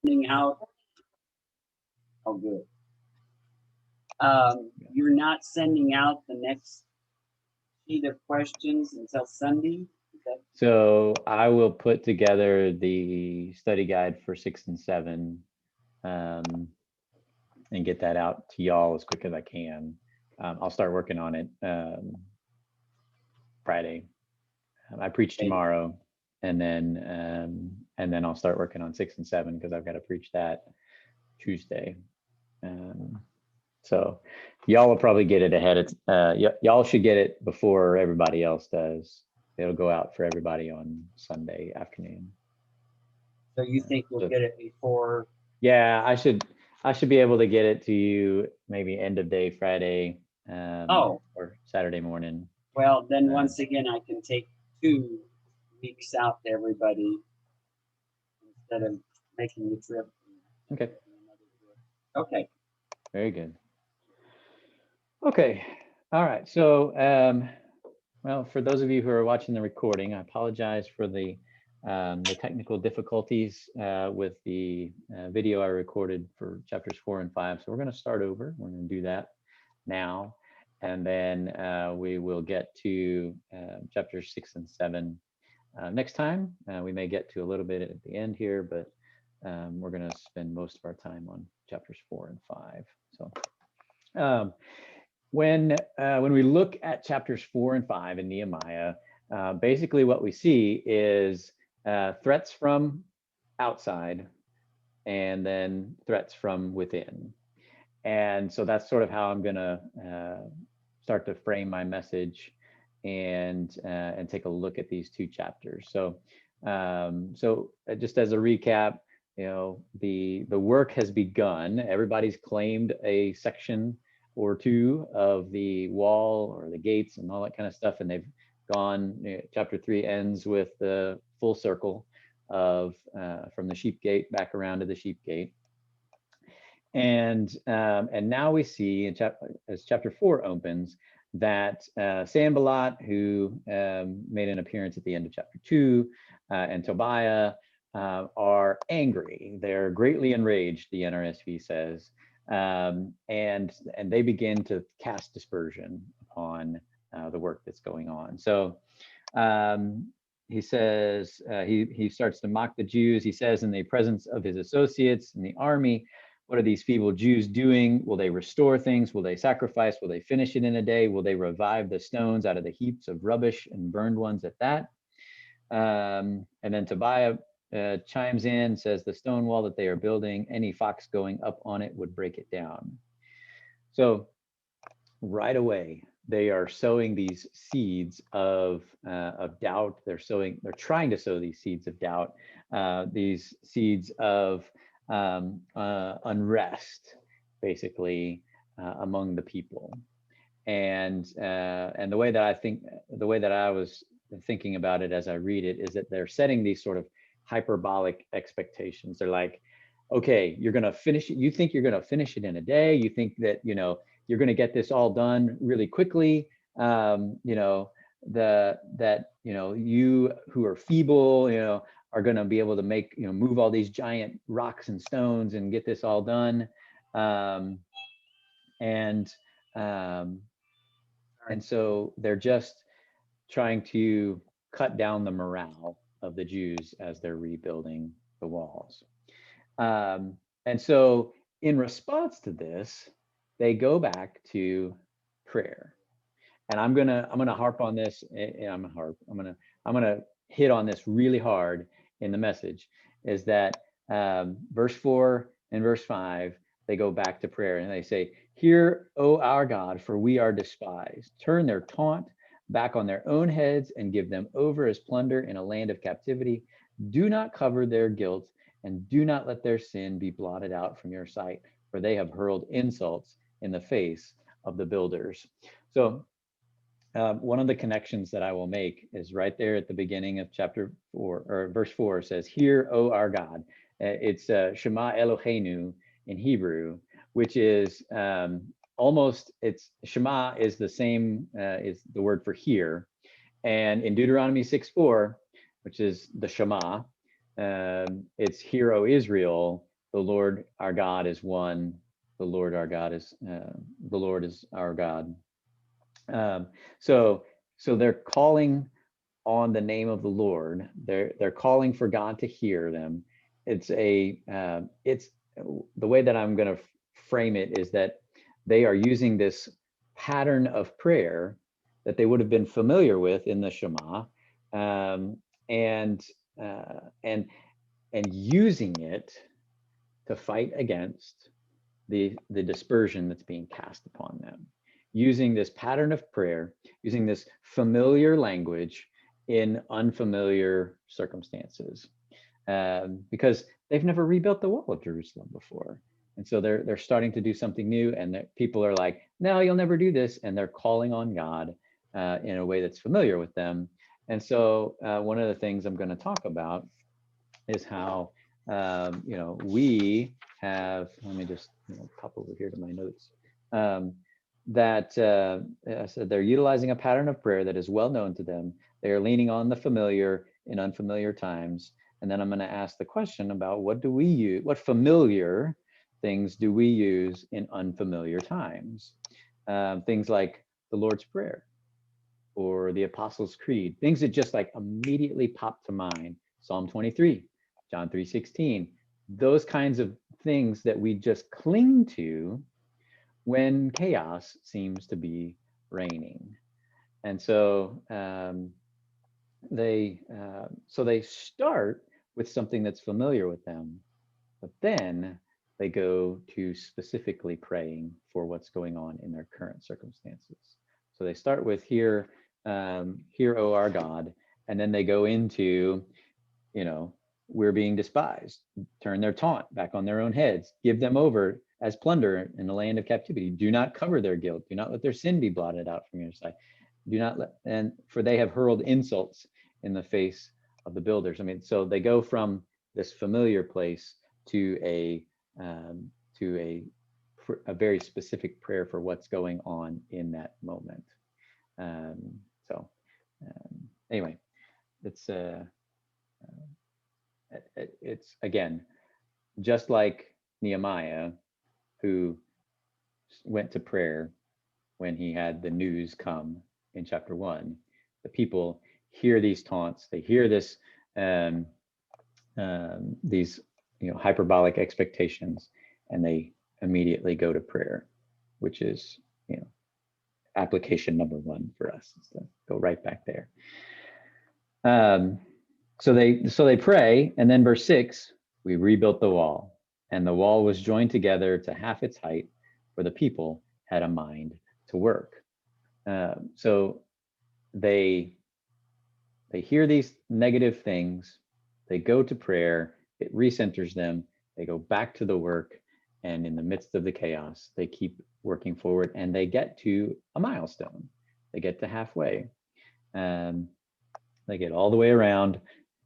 sending out. Oh, good. You're not sending out the next sheet of questions until Sunday? So I will put together the study guide for 6 and 7 and get that out to y'all as quick as I can. I'll start working on it Friday. I preach tomorrow, and then I'll start working on 6 and 7 because I've got to preach that Tuesday. So y'all will probably get it ahead. Y'all should get it before everybody else does. It'll go out for everybody on Sunday afternoon. So you think we'll get it before? Yeah, I should be able to get it to you maybe end of day Friday or Saturday morning. Well, then once again, I can take 2 weeks out to everybody instead of making the trip. Okay. Okay. Very good. Okay. All right. So, well, for those of you who are watching the recording, I apologize for the technical difficulties with the video I recorded for chapters 4 and 5. So we're going to start over. We're going to do that now, and then we will get to chapters 6 and 7 next time. We may get to a little bit at the end here, but we're going to spend most of our time on chapters 4 and 5. So when we look at chapters 4 and 5 in Nehemiah, basically what we see is threats from outside and then threats from within. And so that's sort of how I'm going to start to frame my message and take a look at these 2 chapters. So just as a recap, you know, the work has begun. Everybody's claimed a section or 2 of the wall or the gates and all that kind of stuff, and they've gone. Chapter 3 ends with the full circle of from the sheep gate back around to the sheep gate, and now we see as chapter 4 opens that Sanballat, who made an appearance at the end of chapter 2, and Tobiah are angry. They're greatly enraged, the NRSV says. And they begin to cast dispersion upon the work that's going on. So he says, he starts to mock the Jews. He says, in the presence of his associates in the army, what are these feeble Jews doing? Will they restore things? Will they sacrifice? Will they finish it in a day? Will they revive the stones out of the heaps of rubbish and burned ones at that? And then Tobiah chimes in, says the stone wall that they are building, any fox going up on it would break it down. So right away, they are sowing these seeds of doubt. They're trying to sow these seeds of doubt, these seeds of unrest, basically, among the people. And the way that I was thinking about it as I read it is that they're setting these sort of hyperbolic expectations. They're like, okay, you're going to finish it. You think you're going to finish it in a day. You think that, you know, you're going to get this all done really quickly. You know, you who are feeble, you know, are going to be able to move all these giant rocks and stones and get this all done. And so they're just trying to cut down the morale of the Jews as they're rebuilding the walls. And so in response to this, they go back to prayer. And I'm gonna harp on this. I'm gonna hit on this really hard in the message, is that verse 4 and verse 5, they go back to prayer and they say, "Hear, O our God, for we are despised. Turn their taunt back on their own heads and give them over as plunder in a land of captivity. Do not cover their guilt and do not let their sin be blotted out from your sight, for they have hurled insults in the face of the builders." So one of the connections that I will make is right there at the beginning of chapter 4, or verse 4 says, "Hear, O our God." It's Shema Eloheinu in Hebrew, which is it's Shema is the same, is the word for hear. And in Deuteronomy 6:4, which is the Shema, it's "Hear, O Israel," the Lord our God is one. The Lord our God is the Lord is our God. Um, so they're calling on the name of the Lord. They're calling for God to hear them. It's the way that I'm going to frame it is that they are using this pattern of prayer that they would have been familiar with in the Shema, um, and uh, and and using it to fight against the dispersion that's being cast upon them, using this pattern of prayer, using this familiar language in unfamiliar circumstances, because they've never rebuilt the wall of Jerusalem before. And so they're starting to do something new, and people are like, no, you'll never do this. And they're calling on God in a way that's familiar with them. And so one of the things I'm going to talk about is how we have, let me just pop over here to my notes, that so they're utilizing a pattern of prayer that is well known to them. They are leaning on the familiar in unfamiliar times. And then I'm going to ask the question about what do we use, what familiar things do we use in unfamiliar times? Things like the Lord's Prayer or the Apostles' Creed, things that just like immediately pop to mind. Psalm 23, John 3:16, those kinds of things that we just cling to when chaos seems to be reigning. And so they start with something that's familiar with them, but then they go to specifically praying for what's going on in their current circumstances. So they start with hear, O our God, and then they go into, we're being despised, turn their taunt back on their own heads, give them over as plunder in the land of captivity. Do not cover their guilt. Do not let their sin be blotted out from your sight. Do not let, and for they have hurled insults in the face of the builders. I mean, so they go from this familiar place to a very specific prayer for what's going on in that moment. Anyway, it's again, just like Nehemiah, who went to prayer when he had the news come in chapter 1. The people hear these taunts, they hear this, these hyperbolic expectations, and they immediately go to prayer, which is application number 1 for us, is to go right back there. So they pray, and then verse 6, we rebuilt the wall, and the wall was joined together to half its height, for the people had a mind to work. So they hear these negative things, they go to prayer, it recenters them, they go back to the work, and in the midst of the chaos, they keep working forward, and they get to a milestone. They get to halfway. They get all the way around,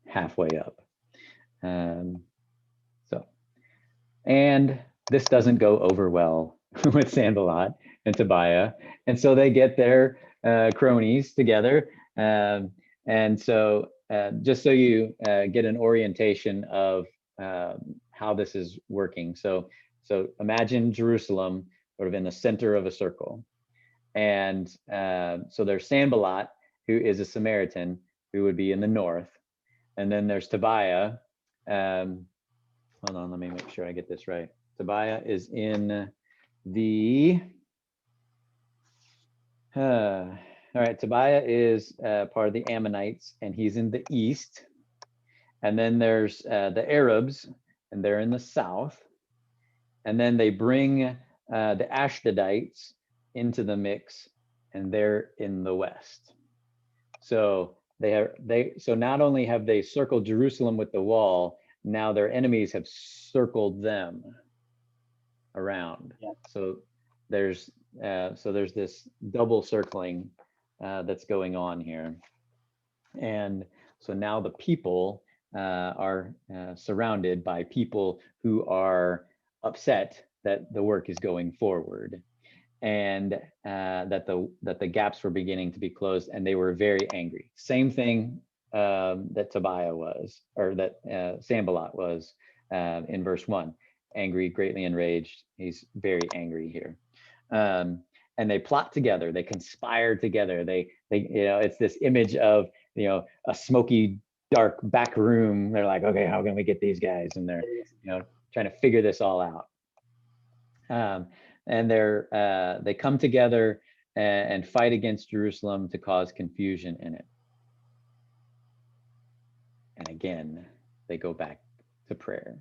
halfway up. And this doesn't go over well with Sanballat and Tobiah. And so they get their cronies together. And so just so you get an orientation of how this is working. So imagine Jerusalem sort of in the center of a circle. And so there's Sanballat, who is a Samaritan, who would be in the north. And then there's Tobiah. Hold on, let me make sure I get this right. Tobiah is in the, all right, Tobiah is part of the Ammonites, and he's in the east. And then there's the Arabs, and they're in the south. And then they bring the Ashdodites into the mix, and they're in the west. So so not only have they circled Jerusalem with the wall, now their enemies have circled them around. Yeah. So there's this double circling that's going on here. And so now the people are surrounded by people who are upset that the work is going forward, and that the gaps were beginning to be closed, and they were very angry. Same thing that Tobiah was, or that Sanballat was in verse 1. angry, greatly enraged. He's very angry here. And they plot together, they conspire together. They, it's this image of, a smoky, dark back room. They're like, okay, how can we get these guys? And they're, trying to figure this all out. And they come together and fight against Jerusalem to cause confusion in it. And again, they go back to prayer.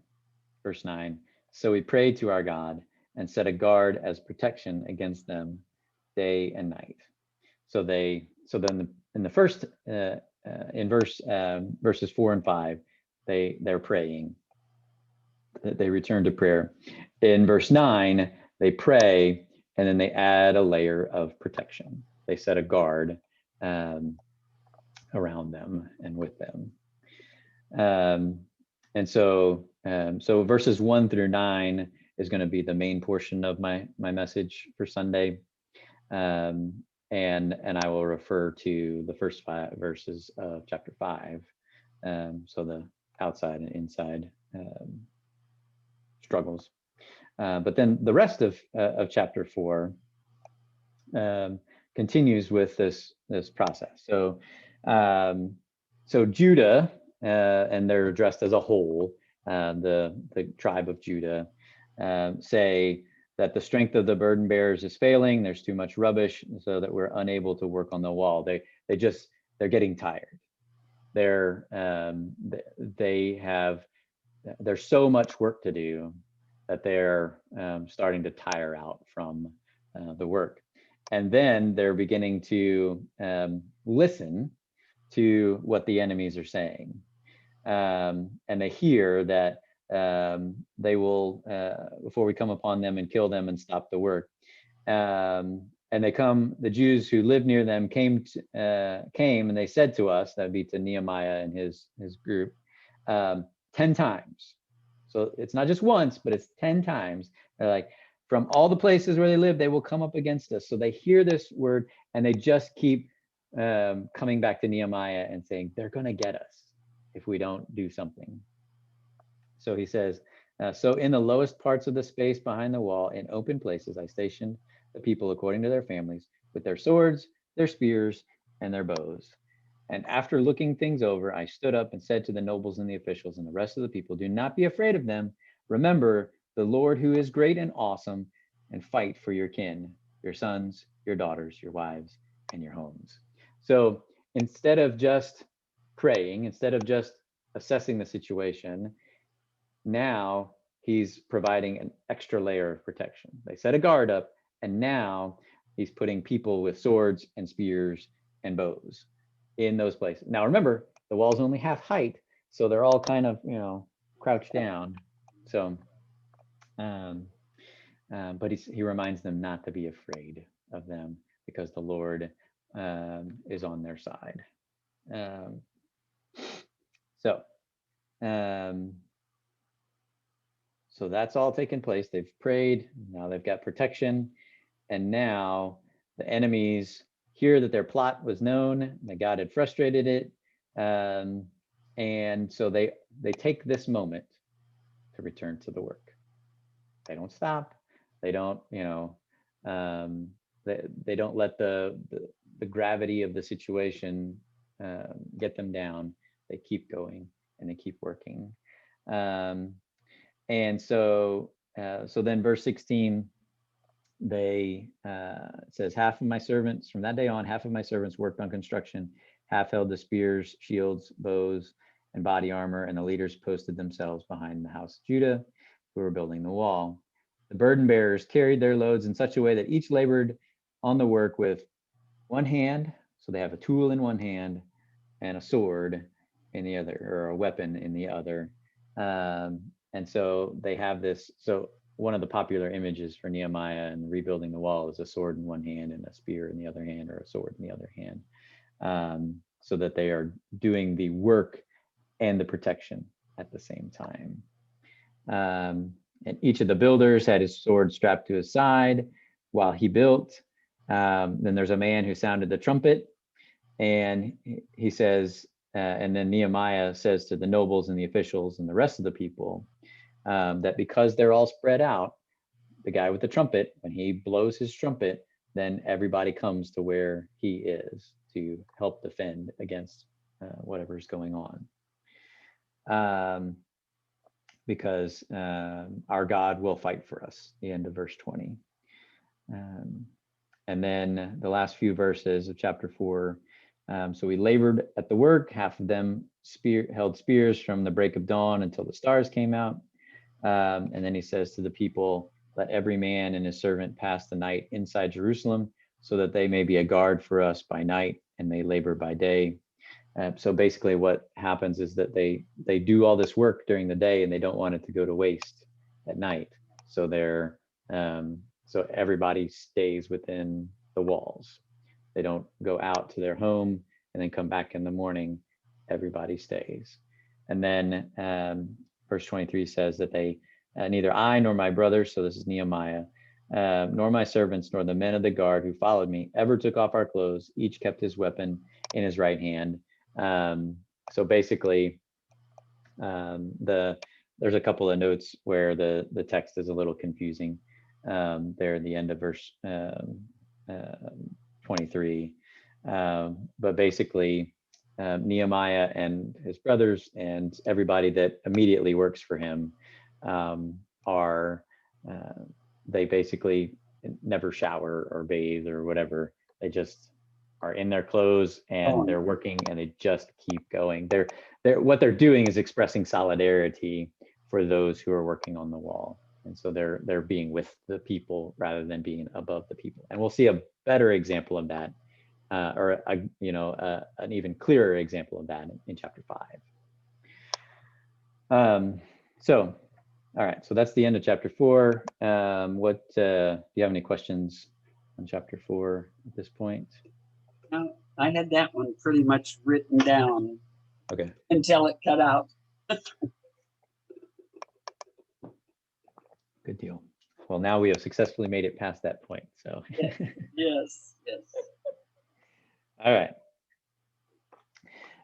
Verse 9, so we prayed to our God and set a guard as protection against them day and night. So then in the first, in verses 4 and 5, they're praying. They return to prayer. In verse 9, they pray, and then they add a layer of protection. They set a guard around them and with them. And so verses 1 through 9 is going to be the main portion of my message for Sunday. And I will refer to the first 5 verses of chapter 5. So the outside and inside struggles. But then the rest of chapter 4 continues with this process. So Judah, and they're addressed as a whole, the tribe of Judah, say that the strength of the burden bearers is failing. There's too much rubbish, so that we're unable to work on the wall. They're getting tired. There's so much work to do that they're starting to tire out from the work. And then they're beginning to listen to what the enemies are saying. And they hear that they will, before we come upon them and kill them and stop the work. And the Jews who lived near them came and they said to us, that'd be to Nehemiah and his group, 10 times. So it's not just once, but it's 10 times. They're like, from all the places where they live, they will come up against us. So they hear this word and they just keep coming back to Nehemiah and saying, they're going to get us if we don't do something. So he says, so in the lowest parts of the space behind the wall, in open places, I stationed the people according to their families with their swords, their spears, and their bows. And after looking things over, I stood up and said to the nobles and the officials and the rest of the people, do not be afraid of them. Remember the Lord who is great and awesome, and fight for your kin, your sons, your daughters, your wives, and your homes. So instead of just praying, instead of just assessing the situation, now he's providing an extra layer of protection. They set a guard up, and now he's putting people with swords and spears and bows in those places. Now remember, the wall's only half height, so they're all kind of, crouched down. So, but he reminds them not to be afraid of them because the Lord is on their side. So that's all taken place. They've prayed. Now they've got protection. And now the enemies hear that their plot was known, that God had frustrated it. And so they take this moment to return to the work. They don't stop. They don't, they don't let the gravity of the situation get them down. They keep going and they keep working. And so then verse 16, it says, half of my servants, from that day on, half of my servants worked on construction, half held the spears, shields, bows, and body armor, and the leaders posted themselves behind the house of Judah, who were building the wall. The burden bearers carried their loads in such a way that each labored on the work with one hand, so they have a tool in one hand and a sword in the other, or a weapon in the other. And so they have this, so one of the popular images for Nehemiah and rebuilding the wall is a sword in one hand and a spear in the other hand, or a sword in the other hand, so that they are doing the work and the protection at the same time. And each of the builders had his sword strapped to his side while he built. Then there's a man who sounded the trumpet, and he says, and then Nehemiah says to the nobles and the officials and the rest of the people, that because they're all spread out, the guy with the trumpet, when he blows his trumpet, then everybody comes to where he is to help defend against whatever's going on. Because our God will fight for us, the end of verse 20. And then the last few verses of chapter 4. So we labored at the work. Half of them held spears from the break of dawn until the stars came out. And then he says to the people, let every man and his servant pass the night inside Jerusalem, so that they may be a guard for us by night and may labor by day. So basically what happens is that they do all this work during the day and they don't want it to go to waste at night. So so everybody stays within the walls. They don't go out to their home and then come back in the morning. Everybody stays. And then verse 23 says that they, neither I nor my brothers, so this is Nehemiah, nor my servants, nor the men of the guard who followed me ever took off our clothes. Each kept his weapon in his right hand. So basically, there's a couple of notes where the text is a little confusing there at the end of verse 23. But basically, Nehemiah and his brothers and everybody that immediately works for him they basically never shower or bathe or whatever. They just are in their clothes and they're working and they just keep going. What they're doing is expressing solidarity for those who are working on the wall. And so they're being with the people rather than being above the people. And we'll see a better example of that, an even clearer example of that in chapter 5. All right, so that's the end of chapter 4. Do you have any questions on chapter 4 at this point? No, I had that one pretty much written down. Okay. Until it cut out. Good deal. Well, now we have successfully made it past that point. So. Yes. All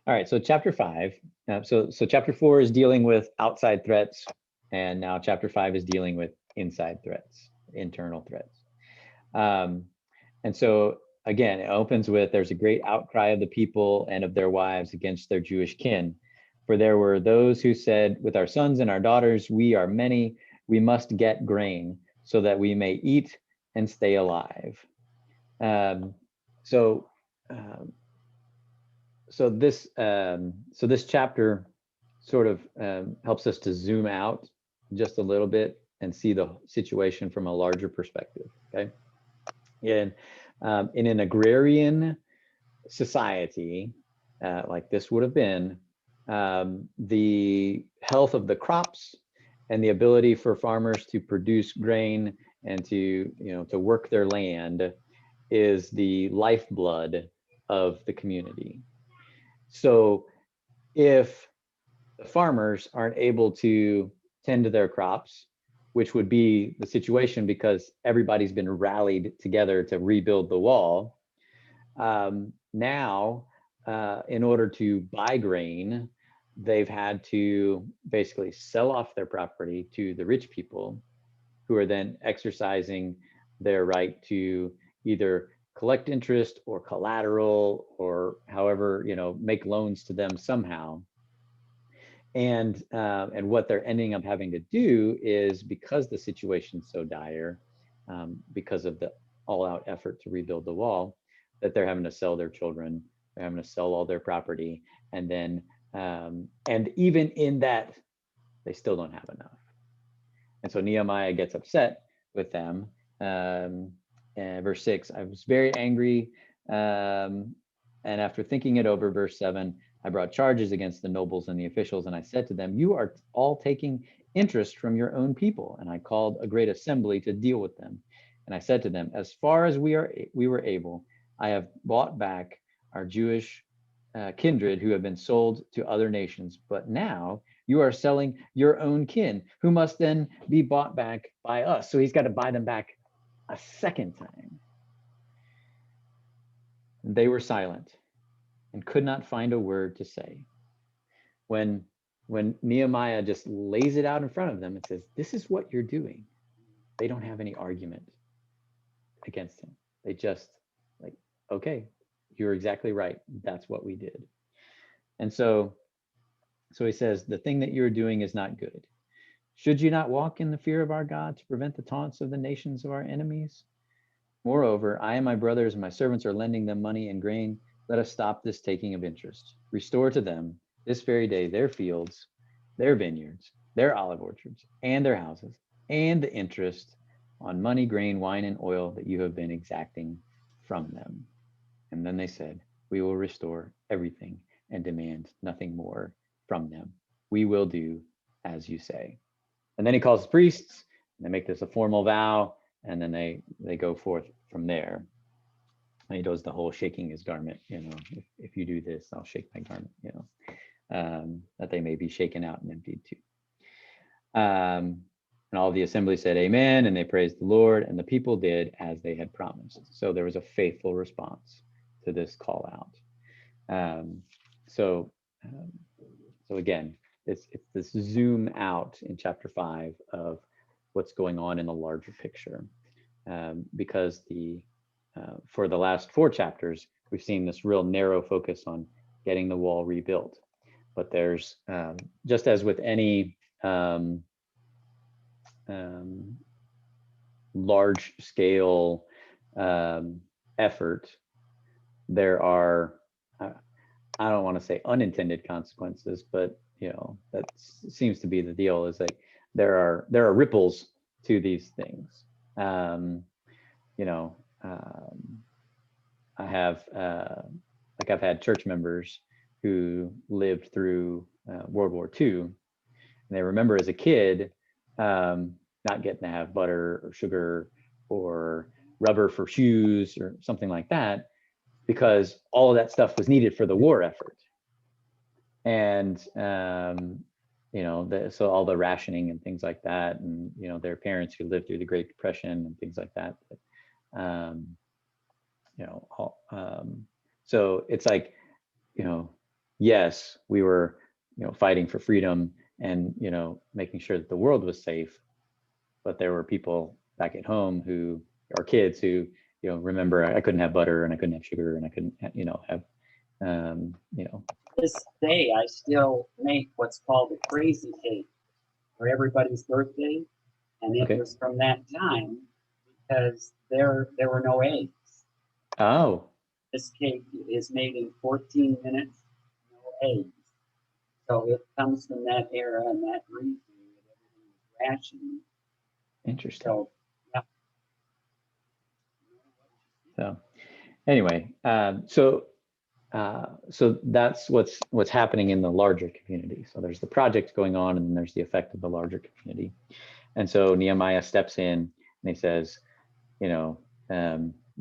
right. So chapter 5. So chapter 4 is dealing with outside threats, and now chapter 5 is dealing with inside threats, internal threats. And so again, it opens with, there's a great outcry of the people and of their wives against their Jewish kin. For there were those who said, with our sons and our daughters, we are many, we must get grain so that we may eat and stay alive. So this chapter sort of helps us to zoom out just a little bit and see the situation from a larger perspective. Okay, in an agrarian society like this would have been, the health of the crops and the ability for farmers to produce grain and to work their land is the lifeblood of the community. So if the farmers aren't able to tend to their crops, which would be the situation because everybody's been rallied together to rebuild the wall, now in order to buy grain, they've had to basically sell off their property to the rich people, who are then exercising their right to either collect interest or collateral or however, make loans to them somehow. And what they're ending up having to do is, because the situation's so dire, because of the all-out effort to rebuild the wall, that they're having to sell their children, they're having to sell all their property, and then and even in that, they still don't have enough. And so Nehemiah gets upset with them. Verse 6, I was very angry, and after thinking it over, verse 7, I brought charges against the nobles and the officials, and I said to them, you are all taking interest from your own people. And I called a great assembly to deal with them. And I said to them, as far as we were able, I have bought back our Jewish kindred who have been sold to other nations. But now you are selling your own kin, who must then be bought back by us. So he's got to buy them back a second time. They were silent and could not find a word to say. When when Nehemiah just lays it out in front of them and says, this is what you're doing, they don't have any argument against him. They just like, okay, you're exactly right. That's what we did. And so he says, the thing that you're doing is not good. Should you not walk in the fear of our God to prevent the taunts of the nations of our enemies? Moreover, I and my brothers and my servants are lending them money and grain. Let us stop this taking of interest. Restore to them this very day their fields, their vineyards, their olive orchards, and their houses, and the interest on money, grain, wine, and oil that you have been exacting from them. And then they said, we will restore everything and demand nothing more from them. We will do as you say. And then he calls the priests, and they make this a formal vow, and then they go forth from there. And he does the whole shaking his garment, if you do this, I'll shake my garment, that they may be shaken out and emptied too. And all the assembly said amen, and they praised the Lord, and the people did as they had promised. So there was a faithful response to this call out. So again, it's this zoom out in chapter 5 of what's going on in the larger picture, because for the last 4 chapters, we've seen this real narrow focus on getting the wall rebuilt. But there's, just as with any large scale effort, there are, I don't want to say unintended consequences, but that seems to be the deal, is like there are ripples to these things. I have I've had church members who lived through World War II, and they remember as a kid not getting to have butter or sugar or rubber for shoes or something like that, because all of that stuff was needed for the war effort. And so all the rationing and things like that, and their parents who lived through the Great Depression and things like that. So it's like, yes, we were fighting for freedom and making sure that the world was safe, but there were people back at home who are kids who remember, I couldn't have butter and I couldn't have sugar and I couldn't have This day, I still make what's called a crazy cake for everybody's birthday, and it was from that time because there were no eggs. Oh. This cake is made in 14 minutes, no eggs. So it comes from that era and that reason that everything was rationed. Interesting. So, yeah. So anyway, so that's what's happening in the larger community. So there's the project going on, and then there's the effect of the larger community. And so Nehemiah steps in and he says, you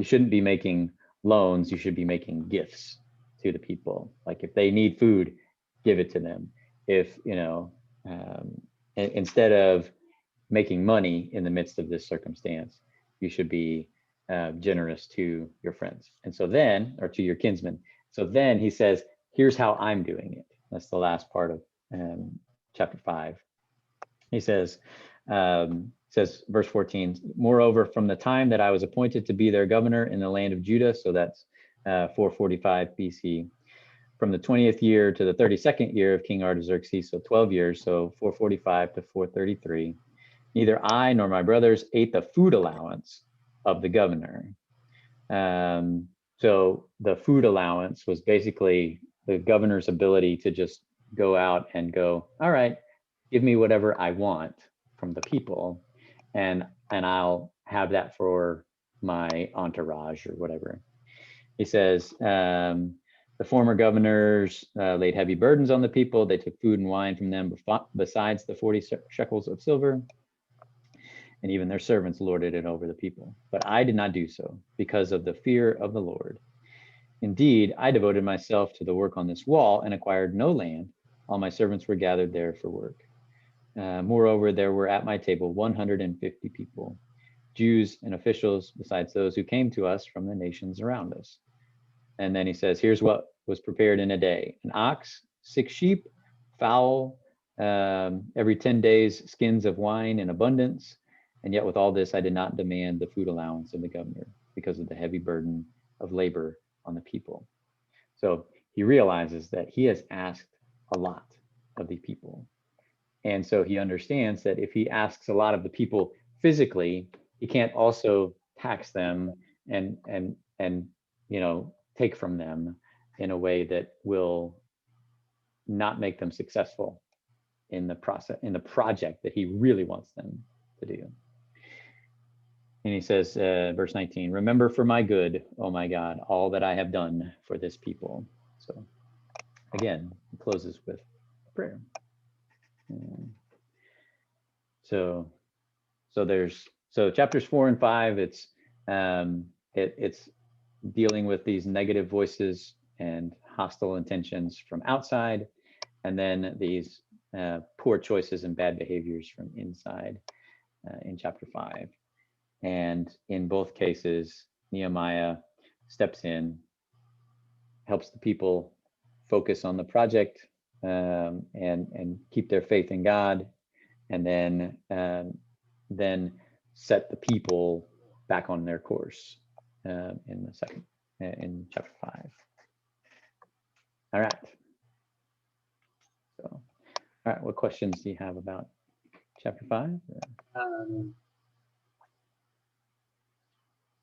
shouldn't be making loans, you should be making gifts to the people. Like if they need food, give it to them. If instead of making money in the midst of this circumstance, you should be generous to your friends, and so then, or to your kinsmen. So then he says, here's how I'm doing it. That's the last part of chapter 5. He says, verse 14, moreover, from the time that I was appointed to be their governor in the land of Judah, so that's 445 BC, from the 20th year to the 32nd year of King Artaxerxes, so 12 years, so 445 to 433, neither I nor my brothers ate the food allowance of the governor. So the food allowance was basically the governor's ability to just go out and go, all right, give me whatever I want from the people, and I'll have that for my entourage or whatever. He says, the former governors laid heavy burdens on the people. They took food and wine from them besides the 40 shekels of silver, and even their servants lorded it over the people. But I did not do so because of the fear of the Lord. Indeed, I devoted myself to the work on this wall and acquired no land. All my servants were gathered there for work. Moreover, there were at my table 150 people, Jews and officials, besides those who came to us from the nations around us. And then he says, here's what was prepared in a day: an ox, 6 sheep, fowl, every 10 days skins of wine in abundance. And yet with all this, I did not demand the food allowance of the governor because of the heavy burden of labor on the people. So he realizes that he has asked a lot of the people. And so he understands that if he asks a lot of the people physically, he can't also tax them and take from them in a way that will not make them successful in the process, in the project that he really wants them to do. And he says, verse 19, remember for my good, oh my God, all that I have done for this people. So again, he closes with prayer. So chapters 4 and 5, it's dealing with these negative voices and hostile intentions from outside, and then these poor choices and bad behaviors from inside in chapter 5. And in both cases, Nehemiah steps in, helps the people focus on the project and keep their faith in God, and then set the people back on their course in chapter 5. All right. So, all right. What questions do you have about chapter 5?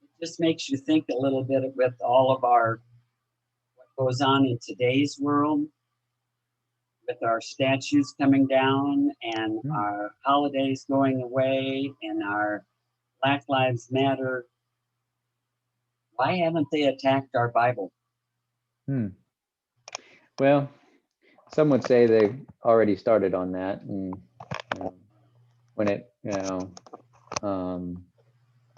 It just makes you think a little bit with all of what goes on in today's world, with our statues coming down and our holidays going away and our Black Lives Matter. Why haven't they attacked our Bible? Well, some would say they already started on that, and when it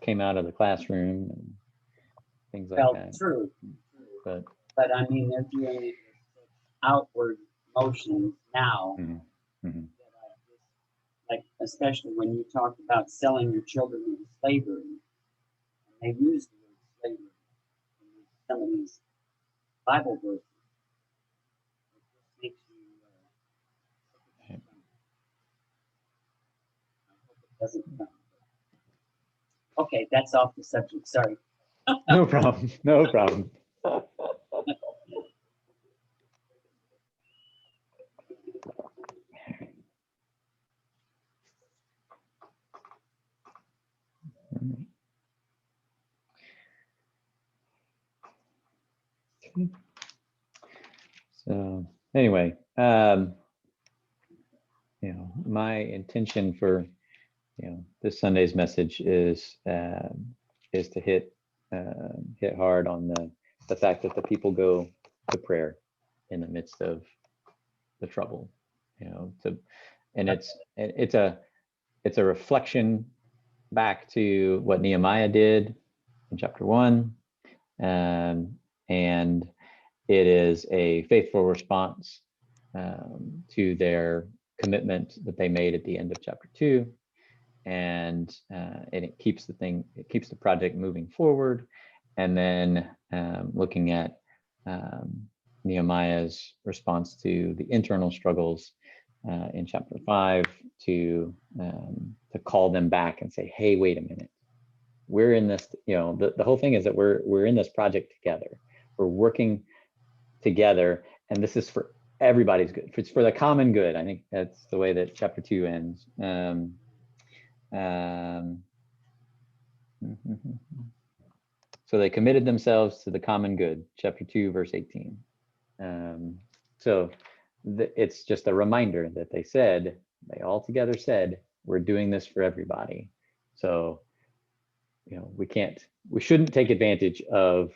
came out of the classroom and things like that. True. But I mean, they're doing it with outward motions now. Like, especially when you talk about selling your children into slavery, and they use the word slavery in some of these Bible verses. It just makes you. I hope it doesn't come. Okay, that's off the subject. Sorry. No problem. No problem. So anyway, my intention for this Sunday's message is to hit hard on the fact that the people go to prayer in the midst of the trouble. And it's a reflection back to what Nehemiah did in chapter 1, and it is a faithful response to their commitment that they made at the end of chapter 2, and it keeps the project moving forward. And then looking at Nehemiah's response to the internal struggles in chapter 5 to call them back and say, hey, wait a minute, we're in this. The whole thing is that we're in this project together. We're working together, and this is for everybody's good. It's for the common good. I think that's the way that chapter 2 ends. So they committed themselves to the common good, chapter 2, verse 18. So it's just a reminder that they all together said, we're doing this for everybody. So, we shouldn't take advantage of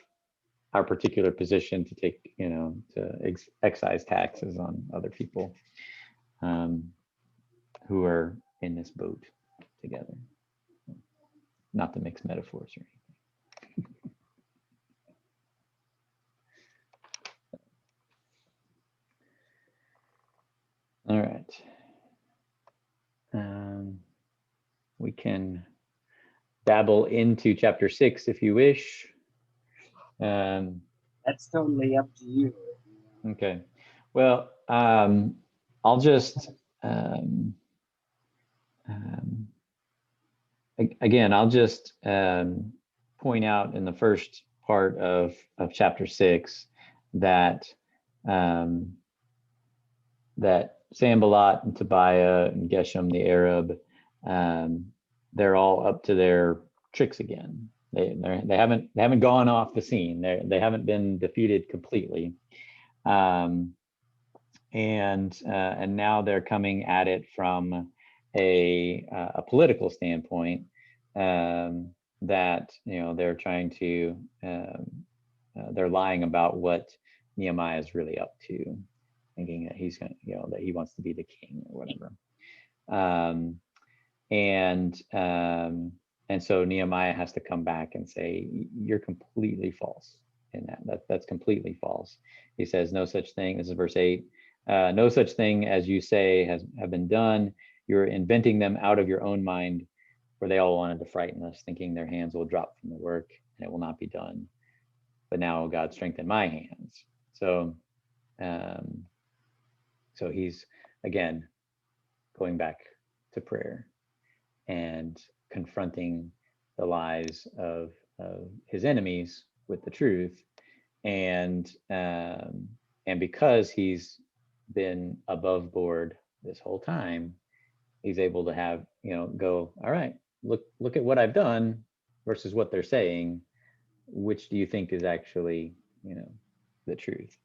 our particular position to take, to excise taxes on other people who are in this boat together. Not to mix metaphors or anything. All right. We can dabble into chapter 6 if you wish. That's totally up to you. Okay. Well, I'll just um, again, I'll just point out in the first part of chapter 6 that that Sanballat and Tobiah and Geshem the Arab, they're all up to their tricks again. They haven't gone off the scene. They haven't been defeated completely, and now they're coming at it from a political standpoint, that they're trying to they're lying about what Nehemiah is really up to, thinking that he's going that he wants to be the king or whatever. And so Nehemiah has to come back and say, you're completely false in that's completely false. He says, no such thing, this is verse 8, no such thing as you say have been done. You're inventing them out of your own mind, for they all wanted to frighten us, thinking their hands will drop from the work and it will not be done. But now God strengthened my hands. So so he's again going back to prayer and confronting the lies of his enemies with the truth, and because he's been above board this whole time, he's able to have go, all right, look at what I've done versus what they're saying. Which do you think is actually the truth?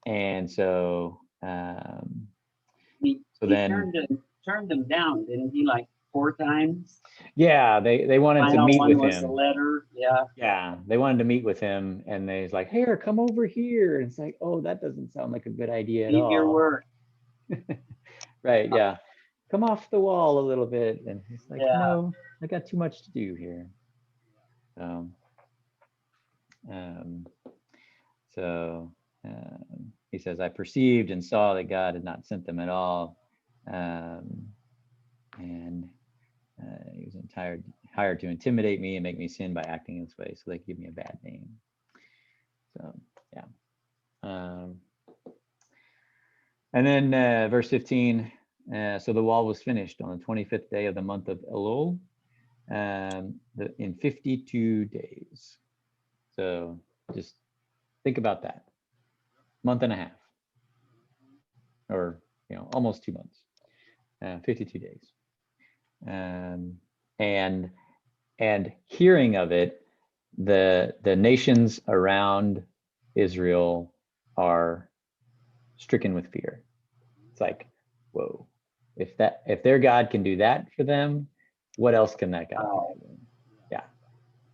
And so he then turned them down, didn't he? Like 4 times. Yeah, they wanted to meet with him. A letter. Yeah, they wanted to meet with him, and he's like, "Here, come over here." And it's like, "Oh, that doesn't sound like a good idea at all." Leave your work. Right? Yeah, come off the wall a little bit, and he's like, "No, I got too much to do here." So he says, "I perceived and saw that God had not sent them at all, and he was hired to intimidate me and make me sin by acting in this way, so they could give me a bad name." So yeah. And then verse 15, so the wall was finished on the 25th day of the month of Elul, in 52 days. So just think about that. Month and a half, or almost 2 months, 52 days. And hearing of it, the nations around Israel are stricken with fear. It's like, whoa, if their God can do that for them, what else can that God do for them? Yeah.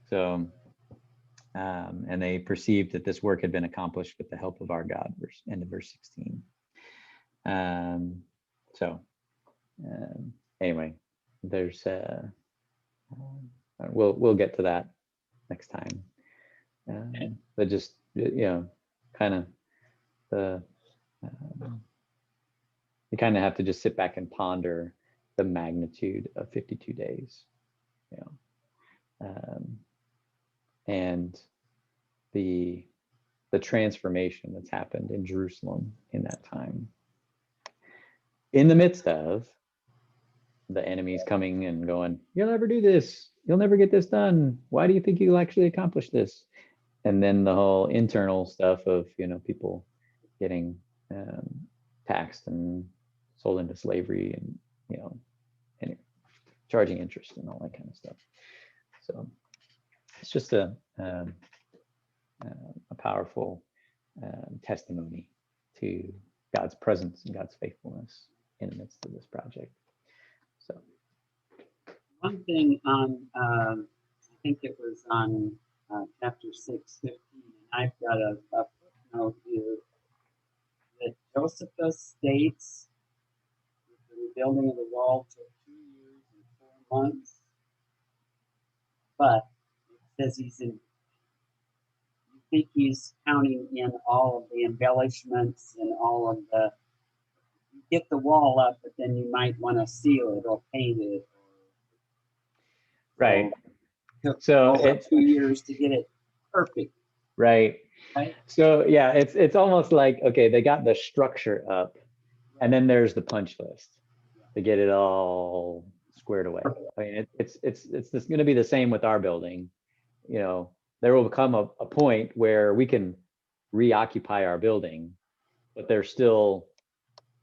So and they perceived that this work had been accomplished with the help of our God, end of verse 16. Anyway, there's we'll get to that next time. But just kind of you kind of have to just sit back and ponder the magnitude of 52 days, and the transformation that's happened in Jerusalem in that time, in the midst of the enemies coming and going, "You'll never do this. You'll never get this done. Why do you think you'll actually accomplish this?" And then the whole internal stuff of people getting taxed and sold into slavery, and and charging interest and all that kind of stuff. So it's just a powerful testimony to God's presence and God's faithfulness in the midst of this project. So one thing on I think it was on chapter 6:15, I've got a footnote here that Josephus states that the rebuilding of the wall took 2 years and 4 months, but it says you think he's counting in all of the embellishments and all of you get the wall up, but then you might want to seal it or paint it. Right. So it's 2 years to get it perfect. Right. Right. So yeah, it's almost like, okay, they got the structure up, and then there's the punch list. to get it all squared away. I mean, it's going to be the same with our building. You know, there will come a point where we can reoccupy our building, but there's still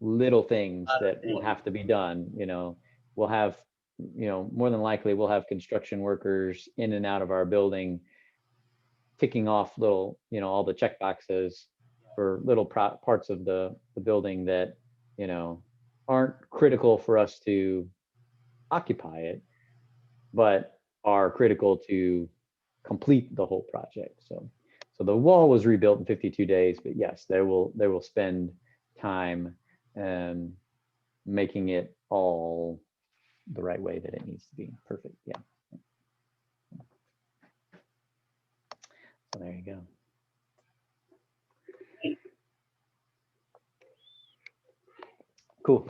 little things that will have to be done. You know, we'll have, you know, more than likely we'll have construction workers in and out of our building, ticking off little, you know, all the check boxes for little parts of the building that, you know, aren't critical for us to occupy it, but are critical to complete the whole project. So the wall was rebuilt in 52 days, but yes, they will spend time making it all the right way that it needs to be. Perfect. Yeah. So there you go. Cool.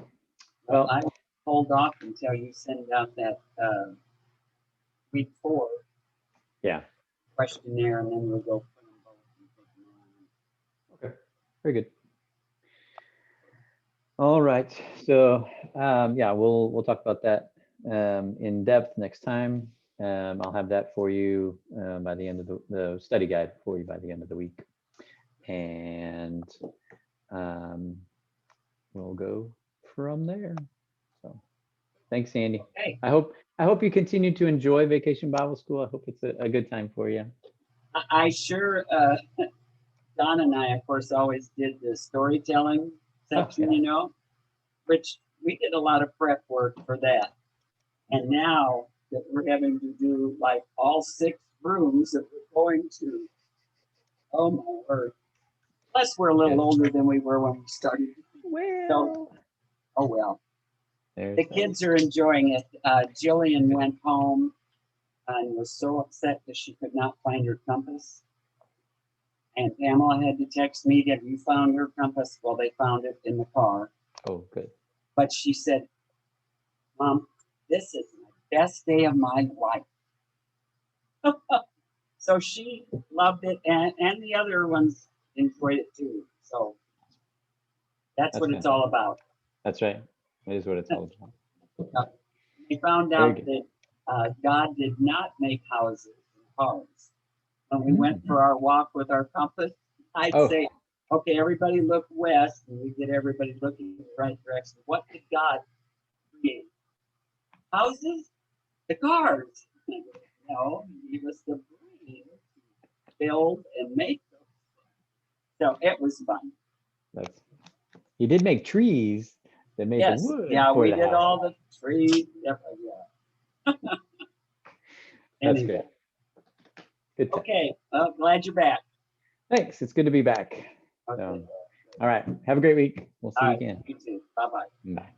Well, I will hold off until you send out that week 4 questionnaire, and then we'll go put them both and take them on. Okay. Very good. All right. So yeah, we'll talk about that in depth next time. I'll have that for you by the end of the study guide for you by the end of the week, and we'll go from there. So thanks, Andy. Okay. I hope you continue to enjoy Vacation Bible School. I hope it's a good time for you. I sure, Don and I, of course, always did the storytelling section, you know, which we did a lot of prep work for that. And now that we're having to do like all 6 rooms that we're going to, oh my word. Plus, we're a little older than we were when we started. Well, so, oh well. The kids are enjoying it. Jillian went home and was so upset that she could not find her compass. And Pamela had to text me, have you found her compass? Well, they found it in the car. Oh, good. But she said, Mom, this is the best day of my life. So she loved it, and the other ones enjoyed it too. So that's what it's all about. That's right. It is what it's all about. We found out that God did not make houses and cars. When we went for our walk with our compass, I'd say, okay, everybody look west, and we get everybody looking in the right direction. What did God create? Houses? The cars. No, he gave us the brain to build and make them. So it was fun. He did make trees that made the wood. Yeah, we did house. All the trees. Yeah. That's great. Good time. Okay, glad you're back. Thanks. It's good to be back. Okay. All right. Have a great week. We'll see you again. You too. Bye-bye. Bye.